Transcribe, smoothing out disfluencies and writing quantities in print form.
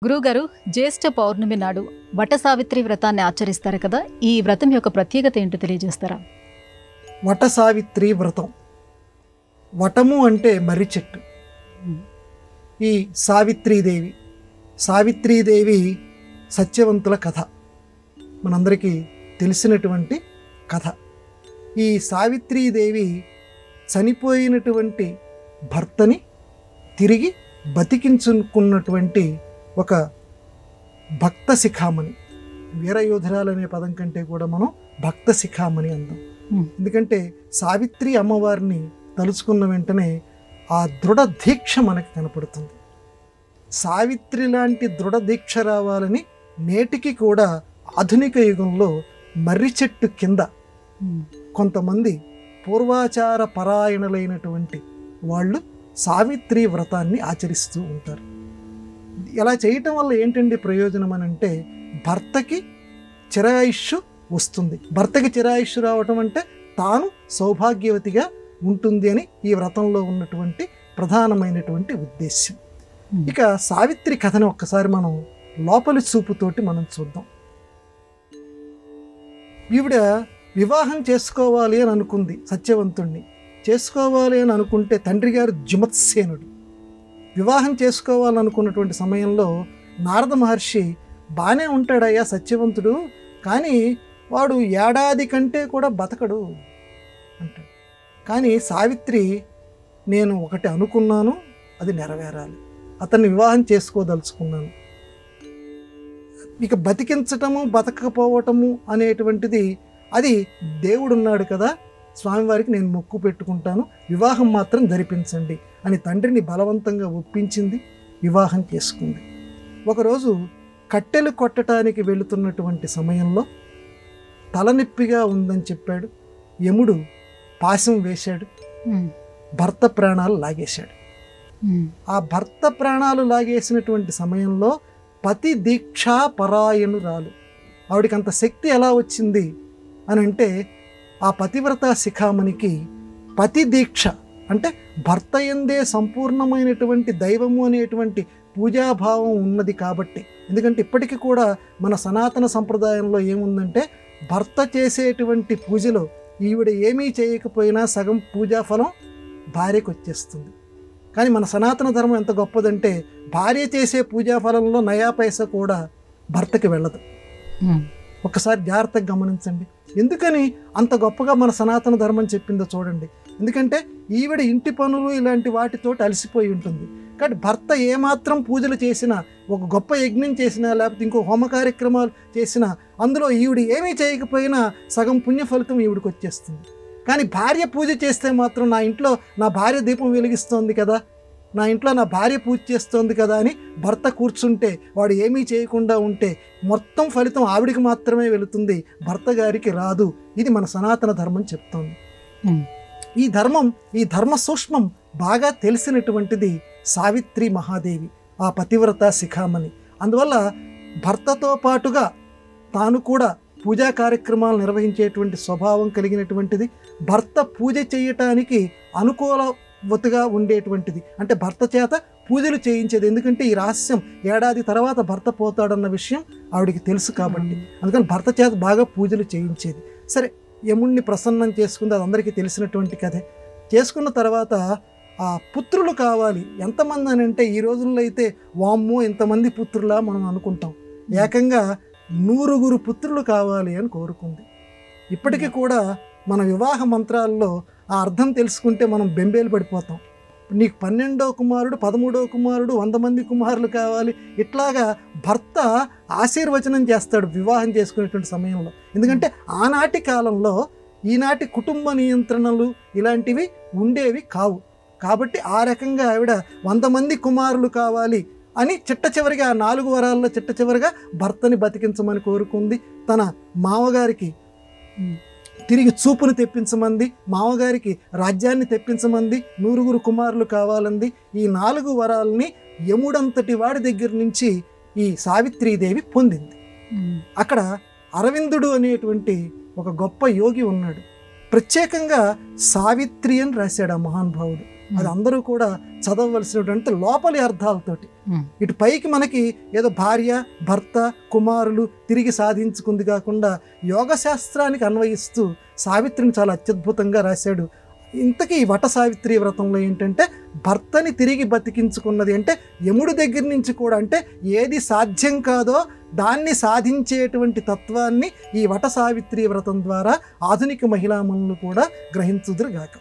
గురువుగారు, జ్యేష్ఠ పౌర్ణమి నాడు వట సావిత్రి వ్రతాన్ని ఆచరిస్తారు కదా, ఈ వ్రతం యొక్క ప్రత్యేకత ఏంటో తెలియజేస్తారా? వట సావిత్రి వ్రతం. వటము అంటే మర్రి చెట్టు. ఈ సావిత్రీదేవి సత్యవంతుల కథ మనందరికీ తెలిసినటువంటి కథ. ఈ సావిత్రీదేవి చనిపోయినటువంటి భర్తని తిరిగి బతికించుకున్నటువంటి ఒక భక్త శిఖామణి. వీరయోధురాలు అనే పదం కంటే కూడా మనం భక్త శిఖామణి అందాం. ఎందుకంటే సావిత్రి అమ్మవారిని తలుచుకున్న వెంటనే ఆ దృఢ దీక్ష మనకి కనపడుతుంది. సావిత్రి లాంటి దృఢ దీక్ష రావాలని నేటికి కూడా ఆధునిక యుగంలో మర్రి చెట్టు కింద కొంతమంది పూర్వాచార పరాయణులైనటువంటి వాళ్ళు సావిత్రి వ్రతాన్ని ఆచరిస్తూ ఉంటారు. ఇలా చేయటం వల్ల ఏంటండి ప్రయోజనం అని అంటే, భర్తకి చిరాయుష్షు వస్తుంది. భర్తకి చిరాయుష్షు రావటం అంటే తాను సౌభాగ్యవతిగా ఉంటుంది అని ఈ వ్రతంలో ఉన్నటువంటి ప్రధానమైనటువంటి ఉద్దేశ్యం. ఇక సావిత్రి కథను ఒక్కసారి మనం లోపలి చూపుతోటి మనం చూద్దాం. ఈవిడ వివాహం చేసుకోవాలి అని అనుకుంది. సత్యవంతుణ్ణి చేసుకోవాలి అని అనుకుంటే తండ్రి గారు జుమత్సేనుడు. వివాహం చేసుకోవాలనుకున్నటువంటి సమయంలో నారద మహర్షి, బాగానే ఉంటాడయ్యా సత్యవంతుడు, కానీ వాడు ఏడాది కంటే కూడా బతకడు అంటాడు. కానీ సావిత్రి, నేను ఒకటి అనుకున్నాను, అది నెరవేరాలి, అతన్ని వివాహం చేసుకోదలుచుకున్నాను. ఇక బతికించటము బతకపోవటము అనేటువంటిది అది దేవుడున్నాడు కదా, స్వామివారికి నేను మొక్కు పెట్టుకుంటాను, వివాహం మాత్రం జరిపించండి అని తండ్రిని బలవంతంగా ఒప్పించింది. వివాహం చేసుకుంది. ఒకరోజు కట్టెలు కొట్టడానికి వెళుతున్నటువంటి సమయంలో తలనొప్పిగా ఉందని చెప్పాడు. యముడు పాశం వేశాడు, భర్త ప్రాణాలు లాగేశాడు. ఆ భర్త ప్రాణాలు లాగేసినటువంటి సమయంలో పతి దీక్షా పరాయణురాలు, ఆవిడికి అంత శక్తి ఎలా వచ్చింది అని అంటే, ఆ పతివ్రత శిఖామణికి పతి దీక్ష అంటే భర్త యందే సంపూర్ణమైనటువంటి దైవము అనేటువంటి పూజాభావం ఉన్నది కాబట్టి. ఎందుకంటే ఇప్పటికీ కూడా మన సనాతన సంప్రదాయంలో ఏముందంటే, భర్త చేసేటువంటి పూజలో ఈవిడ ఏమీ చేయకపోయినా సగం పూజాఫలం భార్యకు వచ్చేస్తుంది. కానీ మన సనాతన ధర్మం ఎంత గొప్పదంటే, భార్య చేసే పూజాఫలంలో నయా పైసా కూడా భర్తకి వెళ్ళదు. ఒక్కసారి జాగ్రత్తగా గమనించండి. ఎందుకని అంత గొప్పగా మన సనాతన ధర్మం చెప్పిందో చూడండి. ఎందుకంటే ఈవిడ ఇంటి పనులు ఇలాంటి వాటితోటి అలసిపోయి ఉంటుంది. కాబట్టి భర్త ఏమాత్రం పూజలు చేసినా, ఒక గొప్ప యజ్ఞం చేసినా, లేకపోతే ఇంకో హోమ కార్యక్రమాలు చేసినా, అందులో ఈవిడ ఏమీ చేయకపోయినా సగం పుణ్య ఫలితం ఈవిడికి వచ్చేస్తుంది. కానీ భార్య పూజ చేస్తే మాత్రం, నా ఇంట్లో నా భార్య దీపం వెలిగిస్తోంది కదా, నా ఇంట్లో నా భార్య పూజ చేస్తోంది కదా అని భర్త కూర్చుంటే, వాడు ఏమీ చేయకుండా ఉంటే మొత్తం ఫలితం ఆవిడికి మాత్రమే వెళుతుంది, భర్త గారికి రాదు. ఇది మన సనాతన ధర్మం చెప్తోంది. ఈ ధర్మ సూక్ష్మం బాగా తెలిసినటువంటిది సావిత్రి మహాదేవి, ఆ పతివ్రత శిఖామణి. అందువల్ల భర్తతో పాటుగా తాను కూడా పూజా కార్యక్రమాలు నిర్వహించేటువంటి స్వభావం కలిగినటువంటిది. భర్త పూజ చేయటానికి అనుకూలవతిగా ఉండేటువంటిది, అంటే భర్త చేత పూజలు చేయించేది. ఎందుకంటే ఈ రహస్యం ఏడాది తర్వాత భర్త పోతాడన్న విషయం ఆవిడికి తెలుసు కాబట్టి, అందుకని భర్త చేత బాగా పూజలు చేయించేది. సరే, యముణ్ణి ప్రసన్నం చేసుకుంది, అది అందరికీ తెలిసినటువంటి కథే. చేసుకున్న తర్వాత ఆ పుత్రులు కావాలి. ఎంతమంది అని అంటే, ఈ రోజుల్లో అయితే వామ్మో ఇంతమంది పుత్రులా మనం అనుకుంటాం. ఏకంగా 100 పుత్రులు కావాలి అని కోరుకుంది. ఇప్పటికీ కూడా మన వివాహ మంత్రాల్లో ఆ అర్థం తెలుసుకుంటే మనం బెంబేలు పడిపోతాం. నీకు 12వ కుమారుడు, 13వ కుమారుడు, 100 మంది కుమారులు కావాలి, ఇట్లాగా భర్త ఆశీర్వచనం చేస్తాడు వివాహం చేసుకునేటువంటి సమయంలో. ఎందుకంటే ఆనాటి కాలంలో ఈనాటి కుటుంబ నియంత్రణలు ఇలాంటివి ఉండేవి కావు. కాబట్టి ఆ రకంగా ఆవిడ 100 మంది కుమారులు కావాలి అని చిట్ట చివరిగా 4 వరాల్లో చిట్ట చివరిగా భర్తని బతికించమని కోరుకుంది. తన మామగారికి తిరిగి చూపును తెప్పించమంది, మామగారికి రాజ్యాన్ని తెప్పించమంది, 100 కుమారులు కావాలంది. ఈ 4 వరాలని యముడంతటి వాడి దగ్గర నుంచి ఈ సావిత్రీదేవి పొందింది. అక్కడ అరవిందుడు అనేటువంటి ఒక గొప్ప యోగి ఉన్నాడు. ప్రత్యేకంగా సావిత్రి అని రాశాడు ఆ మహానుభావుడు. అది అందరూ కూడా చదవవలసినటువంటి లోపలి అర్థాలతోటి. ఇటు పైకి మనకి ఏదో భార్య భర్త కుమారులు తిరిగి సాధించుకుంది కాకుండా యోగ శాస్త్రానికి అన్వయిస్తూ సావిత్రిని చాలా అత్యద్భుతంగా రాశాడు. ఇంతకీ ఈ వట సావిత్రి వ్రతంలో ఏంటంటే భర్తని తిరిగి బతికించుకున్నది అంటే యముడి దగ్గర నుంచి కూడా, అంటే ఏది సాధ్యం కాదో దాన్ని సాధించేటువంటి తత్వాన్ని ఈ వట సావిత్రి వ్రతం ద్వారా ఆధునిక మహిళామణులు కూడా గ్రహించుదురుగాక.